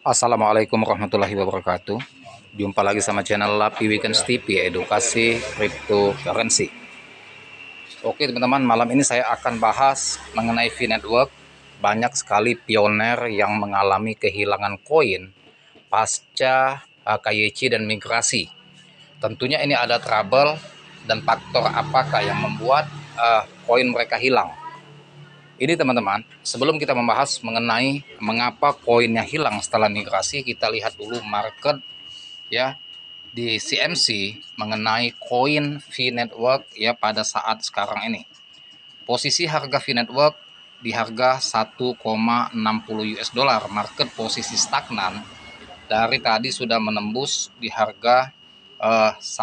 Assalamualaikum warahmatullahi wabarakatuh. Jumpa lagi sama channel Lapi Weekends TV, edukasi cryptocurrency. Oke teman-teman, malam ini saya akan bahas mengenai V-Network. Banyak sekali pioner yang mengalami kehilangan koin pasca KYC dan migrasi. Tentunya ini ada trouble dan faktor apakah yang membuat koin mereka hilang. Ini teman-teman, sebelum kita membahas mengenai mengapa koinnya hilang setelah migrasi, kita lihat dulu market ya di CMC mengenai koin V-Network ya pada saat sekarang ini. Posisi harga V-Network di harga 1,60 US dollar, market posisi stagnan. Dari tadi sudah menembus di harga 1,74,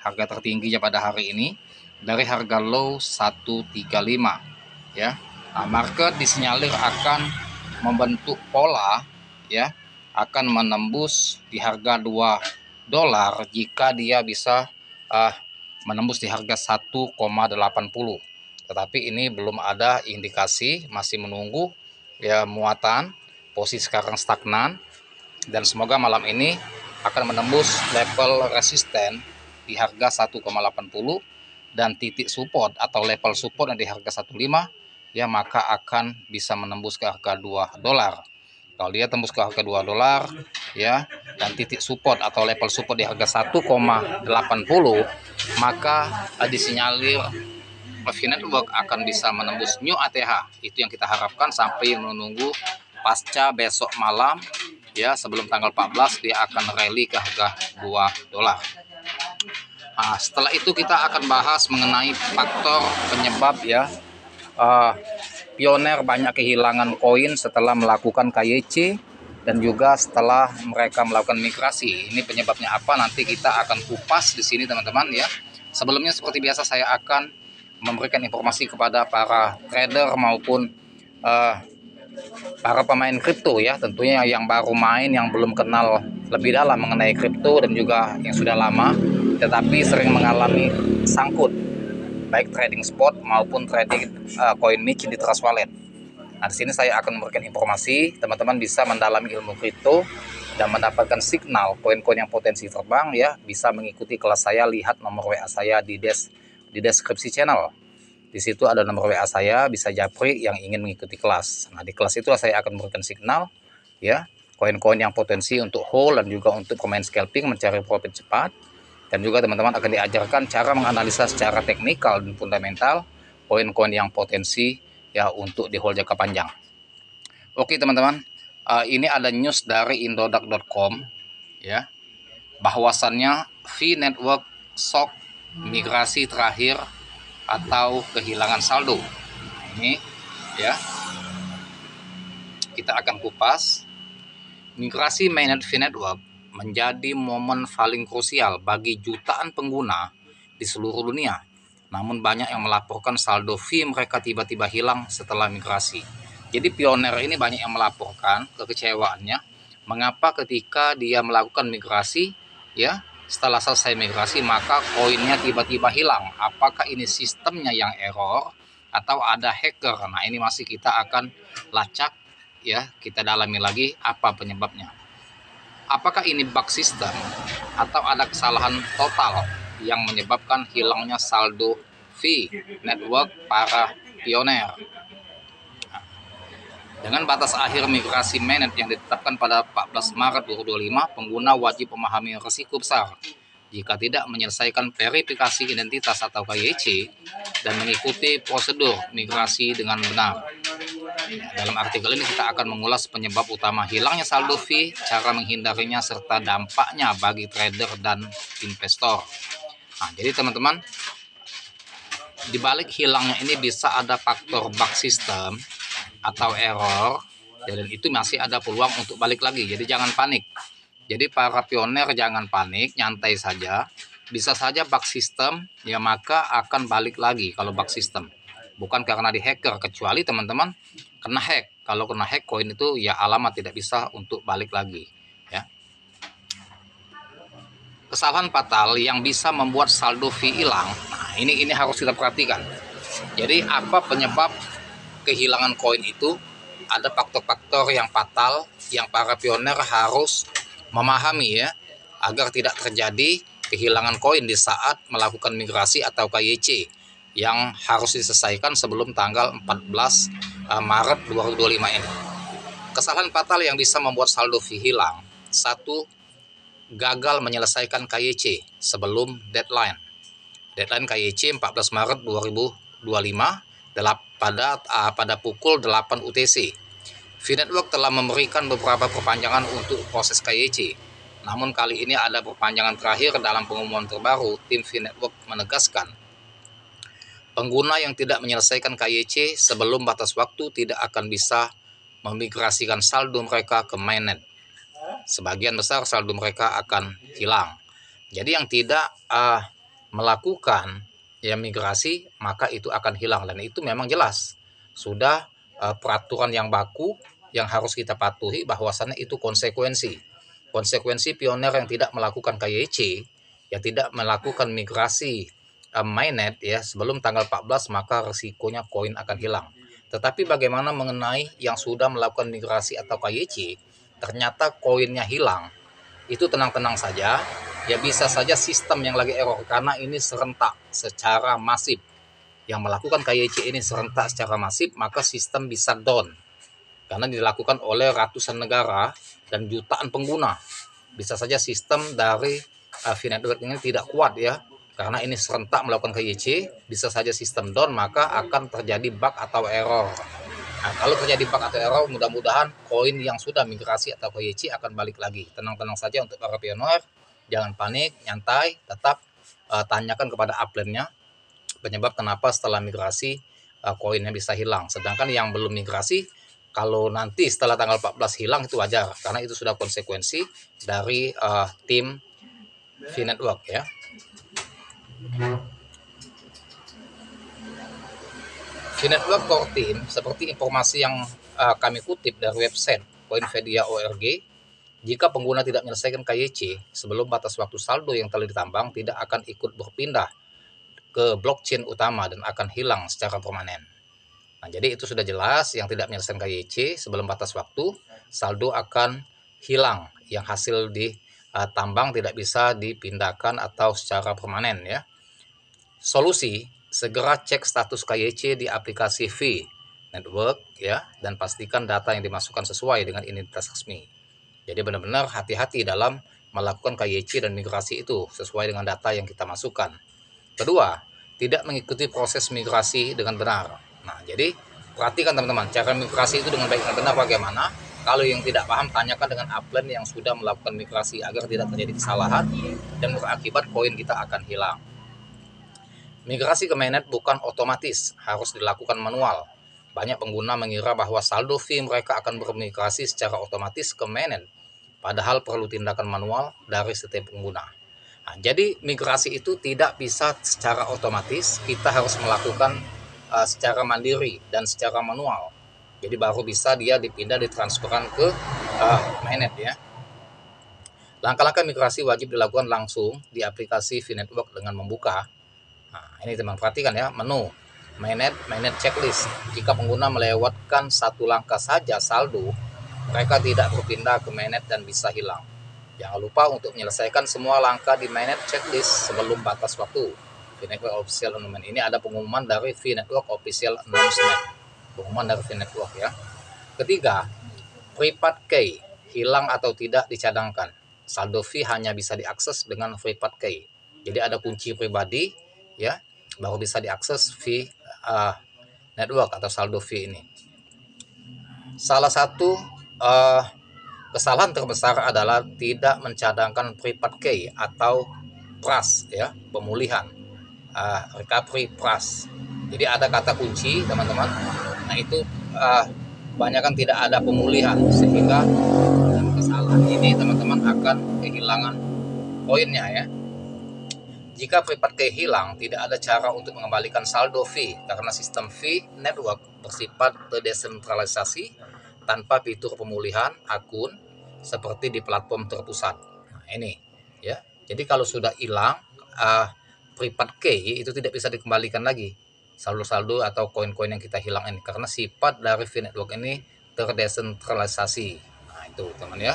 harga tertingginya pada hari ini dari harga low 135 ya. Nah, market disinyalir akan membentuk pola ya, akan menembus di harga 2 dolar jika dia bisa menembus di harga 1,80. Tetapi ini belum ada indikasi, masih menunggu ya muatan. Posisi sekarang stagnan dan semoga malam ini akan menembus level resisten di harga 1,80 dan titik support atau level support yang di harga 15 ya, maka akan bisa menembus ke harga 2 dolar. Kalau dia tembus ke harga 2 dolar ya dan titik support atau level support di harga 1,80, maka disinyalir V-Network akan bisa menembus new ATH. Itu yang kita harapkan sampai menunggu pasca besok malam ya, sebelum tanggal 14 dia akan rally ke harga 2 dolar. Nah, setelah itu kita akan bahas mengenai faktor penyebab ya pioner banyak kehilangan koin setelah melakukan KYC dan juga setelah mereka melakukan migrasi. Ini penyebabnya apa? Nanti kita akan kupas di sini teman-teman ya. Sebelumnya seperti biasa saya akan memberikan informasi kepada para trader maupun para pemain kripto ya, tentunya yang baru main, yang belum kenal lebih dalam mengenai kripto dan juga yang sudah lama tetapi sering mengalami sangkut baik trading spot maupun trading koin Michi di Trust Wallet. Nah, di sini saya akan memberikan informasi, teman-teman bisa mendalami ilmu kripto dan mendapatkan signal koin-koin yang potensi terbang ya, bisa mengikuti kelas saya, lihat nomor WA saya di deskripsi channel. Di situ ada nomor WA saya, bisa japri yang ingin mengikuti kelas. Nah, di kelas itu saya akan memberikan signal ya, koin-koin yang potensi untuk hold dan juga untuk pemain scalping mencari profit cepat. Dan juga teman-teman akan diajarkan cara menganalisa secara teknikal dan fundamental koin-koin yang potensi ya untuk di hold jangka panjang. Oke teman-teman, ini ada news dari indodax.com ya, bahwasannya V-Network shock migrasi terakhir atau kehilangan saldo. Ini ya, kita akan kupas. Migrasi mainnet V-Network menjadi momen paling krusial bagi jutaan pengguna di seluruh dunia. Namun banyak yang melaporkan saldo V mereka tiba-tiba hilang setelah migrasi. Jadi pioner ini banyak yang melaporkan kekecewaannya mengapa ketika dia melakukan migrasi ya, setelah selesai migrasi maka koinnya tiba-tiba hilang. Apakah ini sistemnya yang error atau ada hacker? Nah, ini masih kita akan lacak ya, kita dalami lagi apa penyebabnya. Apakah ini bug system atau ada kesalahan total yang menyebabkan hilangnya saldo V-Network para pioner? Dengan batas akhir migrasi mainnet yang ditetapkan pada 14 Maret 2025, pengguna wajib memahami risiko besar jika tidak menyelesaikan verifikasi identitas atau KYC dan mengikuti prosedur migrasi dengan benar. Dalam artikel ini kita akan mengulas penyebab utama hilangnya saldo V, cara menghindarinya, serta dampaknya bagi trader dan investor. Nah, jadi teman-teman, di balik hilangnya ini bisa ada faktor bug system atau error, dan itu masih ada peluang untuk balik lagi. Jadi jangan panik. Jadi para pioner jangan panik, nyantai saja. Bisa saja bug system, ya maka akan balik lagi kalau bug system. Bukan karena di hacker, kecuali teman-teman kena hack. Kalau kena hack koin itu ya alamat tidak bisa untuk balik lagi ya. Kesalahan fatal yang bisa membuat saldo V hilang. Nah, ini harus kita perhatikan. Jadi apa penyebab kehilangan koin itu? ada faktor-faktor yang fatal yang para pioner harus memahami ya, agar tidak terjadi kehilangan koin di saat melakukan migrasi atau KYC yang harus diselesaikan sebelum tanggal 14 Maret 2025 ini. Kesalahan fatal yang bisa membuat saldo fee hilang. 1. Gagal menyelesaikan KYC sebelum deadline. Deadline KYC 14 Maret 2025 pada pukul 8 UTC. VNetwork telah memberikan beberapa perpanjangan untuk proses KYC. Namun kali ini ada perpanjangan terakhir. Dalam pengumuman terbaru, tim VNetwork menegaskan pengguna yang tidak menyelesaikan KYC sebelum batas waktu tidak akan bisa memigrasikan saldo mereka ke mainnet. Sebagian besar saldo mereka akan hilang. Jadi yang tidak melakukan migrasi, maka itu akan hilang, dan itu memang jelas sudah peraturan yang baku yang harus kita patuhi, bahwasannya itu konsekuensi pioner yang tidak melakukan KYC, yang tidak melakukan migrasi mainnet ya sebelum tanggal 14, maka resikonya koin akan hilang. Tetapi bagaimana mengenai yang sudah melakukan migrasi atau KYC ternyata koinnya hilang? Itu tenang-tenang saja. Ya bisa saja sistem yang lagi error, karena ini serentak secara masif. Yang melakukan KYC ini serentak secara masif, maka sistem bisa down. Karena dilakukan oleh ratusan negara dan jutaan pengguna. Bisa saja sistem dari VNetwork ini tidak kuat ya, karena ini serentak melakukan KYC, bisa saja sistem down, maka akan terjadi bug atau error. Nah, kalau terjadi bug atau error, mudah-mudahan koin yang sudah migrasi atau KYC akan balik lagi. Tenang-tenang saja untuk para pioner. Jangan panik, nyantai, tetap tanyakan kepada upline-nya penyebab kenapa setelah migrasi koinnya bisa hilang. Sedangkan yang belum migrasi, kalau nanti setelah tanggal 14 hilang, itu wajar, karena itu sudah konsekuensi dari tim VNetwork ya. VNetwork Core Team, seperti informasi yang kami kutip dari website Coinpedia.org, jika pengguna tidak menyelesaikan KYC sebelum batas waktu saldo yang telah ditambang, tidak akan ikut berpindah ke blockchain utama dan akan hilang secara permanen. Nah, jadi itu sudah jelas, yang tidak menyelesaikan KYC sebelum batas waktu, saldo akan hilang, yang hasil ditambang tidak bisa dipindahkan atau secara permanen ya. Solusi, segera cek status KYC di aplikasi VNetwork ya, dan pastikan data yang dimasukkan sesuai dengan identitas resmi. Jadi benar-benar hati-hati dalam melakukan KYC dan migrasi itu sesuai dengan data yang kita masukkan. Kedua, tidak mengikuti proses migrasi dengan benar. Nah, jadi perhatikan teman-teman, cara migrasi itu dengan baik dan benar bagaimana. Kalau yang tidak paham, tanyakan dengan upline yang sudah melakukan migrasi agar tidak terjadi kesalahan dan berakibat koin kita akan hilang. Migrasi ke mainnet bukan otomatis, harus dilakukan manual. Banyak pengguna mengira bahwa saldo fee mereka akan bermigrasi secara otomatis ke mainnet, padahal perlu tindakan manual dari setiap pengguna. Nah, jadi migrasi itu tidak bisa secara otomatis, kita harus melakukan secara mandiri dan secara manual. Jadi baru bisa dia dipindah, ditransferan ke mainnet ya. Langkah-langkah migrasi wajib dilakukan langsung di aplikasi VNetwork dengan membuka. Nah, ini teman perhatikan ya, menu mainnet checklist. Jika pengguna melewatkan satu langkah saja saldo, mereka tidak berpindah ke mainnet dan bisa hilang. Jangan lupa untuk menyelesaikan semua langkah di mainnet checklist sebelum batas waktu. VNetwork Official Announcement, ini ada pengumuman dari VNetwork Official Announcement, pengumuman dari VNetwork ya. Ketiga, prepad key hilang atau tidak dicadangkan. Saldo fee hanya bisa diakses dengan prepad key. Jadi ada kunci pribadi ya, baru bisa diakses fee network atau saldo fee ini. Salah satu kesalahan terbesar adalah tidak mencadangkan prepad key atau PRAS ya, pemulihan recovery PRAS. Jadi ada kata kunci teman-teman. Nah itu kebanyakan tidak ada pemulihan, sehingga kesalahan ini teman-teman akan kehilangan poinnya ya. Jika prepad key hilang, tidak ada cara untuk mengembalikan saldo fee karena sistem fee network bersifat terdesentralisasi tanpa fitur pemulihan akun seperti di platform terpusat. Nah, ini ya. Jadi kalau sudah hilang prepad key itu tidak bisa dikembalikan lagi saldo-saldo atau koin-koin yang kita hilang ini, karena sifat dari VNetwork ini terdesentralisasi. Nah, itu teman ya.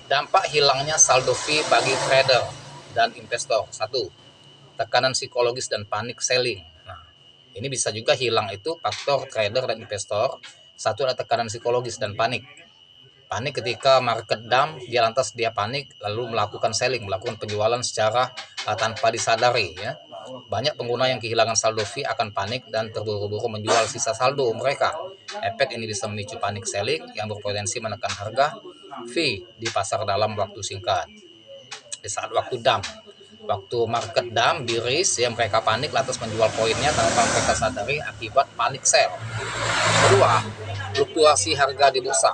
Dampak hilangnya saldo fee bagi trader dan investor. 1. Tekanan psikologis dan panik selling. Nah, ini bisa juga hilang itu faktor trader dan investor. 1 ada tekanan psikologis dan panik. Panik ketika market dump, dia panik lalu melakukan selling, melakukan penjualan secara tanpa disadari ya. Banyak pengguna yang kehilangan saldo fee akan panik dan terburu-buru menjual sisa saldo mereka. Efek ini bisa memicu panik selling yang berpotensi menekan harga fee di pasar dalam waktu singkat. Di saat waktu dump, waktu market dump diris ya, mereka panik lantas menjual koinnya tanpa mereka sadari akibat panik sell. Kedua, fluktuasi harga di bursa.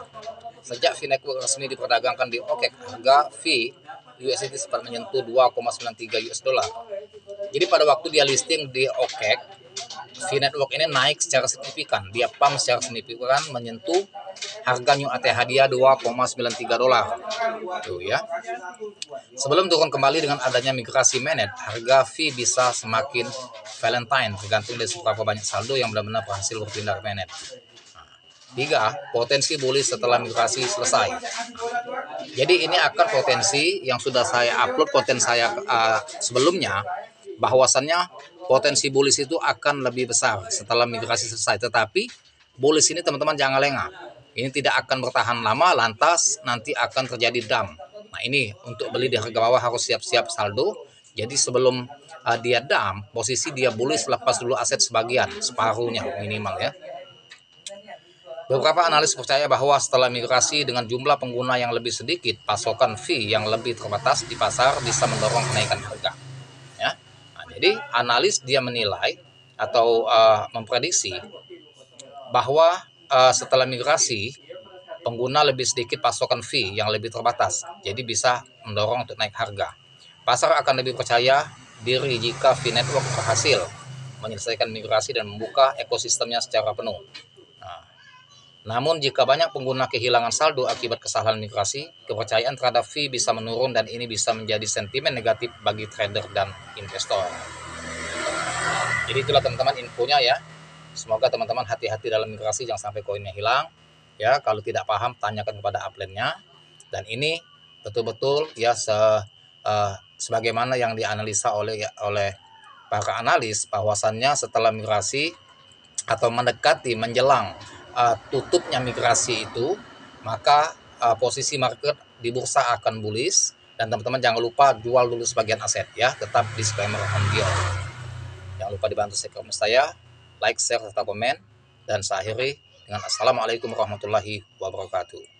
Sejak fee network resmi diperdagangkan di OKEX, harga fee USDT sempat menyentuh 2,93 US dollar. Jadi pada waktu dia listing di OKEX, fee network ini naik secara signifikan. Dia pump secara signifikan menyentuh harga new ATH dia 2,93 dolar. Tuh ya. Sebelum turun kembali dengan adanya migrasi manage, harga fee bisa semakin volatile tergantung dari seberapa banyak saldo yang benar-benar berhasil berpindah ke manage. 3. Potensi bullish setelah migrasi selesai. Jadi ini akan potensi yang sudah saya upload konten saya sebelumnya, bahwasannya potensi bullish itu akan lebih besar setelah migrasi selesai. Tetapi bullish ini teman-teman jangan lengah. Ini tidak akan bertahan lama, lantas nanti akan terjadi dump. Nah ini untuk beli di harga bawah harus siap-siap saldo. Jadi sebelum dia dump, posisi dia bullish, lepas dulu aset sebagian, separuhnya minimal ya. Beberapa analis percaya bahwa setelah migrasi dengan jumlah pengguna yang lebih sedikit, pasokan fee yang lebih terbatas di pasar bisa mendorong kenaikan harga. Ya. Nah, jadi analis dia menilai atau memprediksi bahwa setelah migrasi pengguna lebih sedikit, pasokan fee yang lebih terbatas, jadi bisa mendorong untuk naik harga. Pasar akan lebih percaya diri jika fee network berhasil menyelesaikan migrasi dan membuka ekosistemnya secara penuh. Namun jika banyak pengguna kehilangan saldo akibat kesalahan migrasi, kepercayaan terhadap fee bisa menurun dan ini bisa menjadi sentimen negatif bagi trader dan investor. Jadi itulah teman-teman infonya ya. Semoga teman-teman hati-hati dalam migrasi, jangan sampai koinnya hilang. Ya, kalau tidak paham tanyakan kepada upline-nya. Dan ini betul-betul ya sebagaimana yang dianalisa oleh para analis, bahwasannya setelah migrasi atau mendekati menjelang tutupnya migrasi itu, maka posisi market di bursa akan bullish, dan teman-teman jangan lupa jual dulu sebagian aset ya, tetap disclaimer on deal. Jangan lupa dibantu subscribe saya, like, share, serta komen, dan saya akhiri dengan assalamualaikum warahmatullahi wabarakatuh.